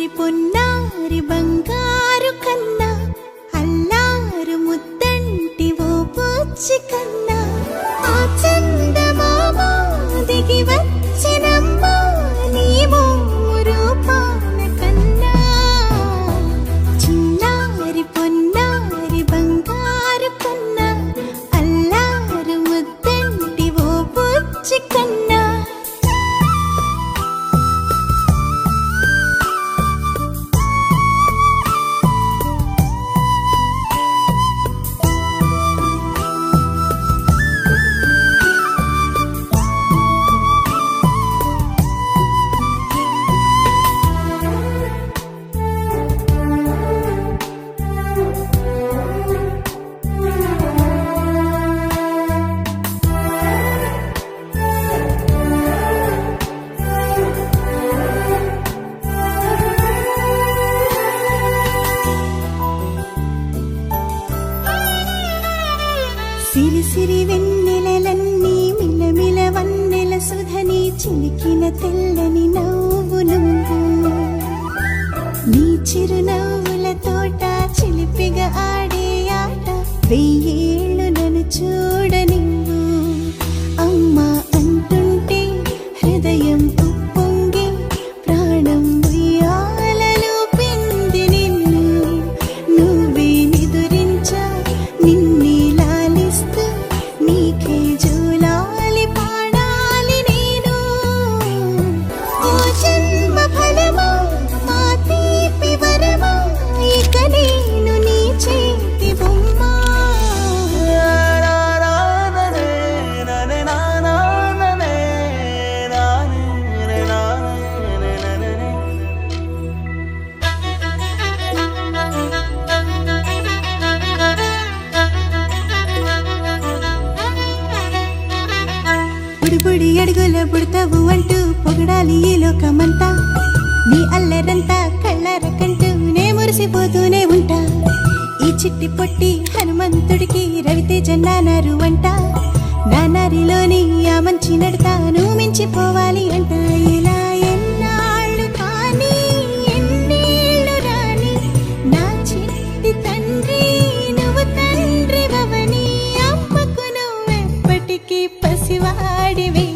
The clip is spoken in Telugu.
చిన్నారి పొన్నారి బంగారు కన్నా అల్లారు ముద్దంటి ఓ పూచి కన్నా ఆ చందమామ దిగి వచ్చినమ్మా నీ రూపాల కన్నా చిన్నారి పొన్నారి బంగారు కన్నా అల్లారు ముద్దంటి ఓ పూచి కన్నా సిరి సిరి వెన్నెలలన్నీ మిలమిల వన్నెల సుధని చిలికిన తెల్లని నవ్వు నువ్వు నీ చిరునవ్వుల తోట చిలిపిగా ఆడే ఆట వెయ్యేళ్ళు నన్ను చూడనివ్వు అమ్మా అంటుంటే హృదయం ఉప్పొంగి ప్రాణం ఉయ్యాలలో పిండి నిన్ను నువ్వే నిదురించా నిన్నే నీకే జూలాలి పాడాలి నేను ఓ జన్మ ఫలమా మా తీపి వరమా ఇక నేను నీ చేతి బొమ్మ బుడి అడుగుల బుడతావు అంటూ పొగడాలి ఈ లోకమంతా నీ అల్లరంతా కళ్ళారకంటూ నే మురిసిపోతూనే ఉంటా ఈ చిట్టి పొట్టి హనుమంతుడికి రవితేజ నానారు అంట నానారిలోని ఆ మంచి నడతాను మించిపోవాలి అంట ఇలా ఎన్నాళ్ళు కానీ ఎన్నేళ్ళు రాని నా చిట్టి తండ్రి నువ్వు తండ్రి భవని అమ్మకు నువ్వెప్పటికీ పసివాడివి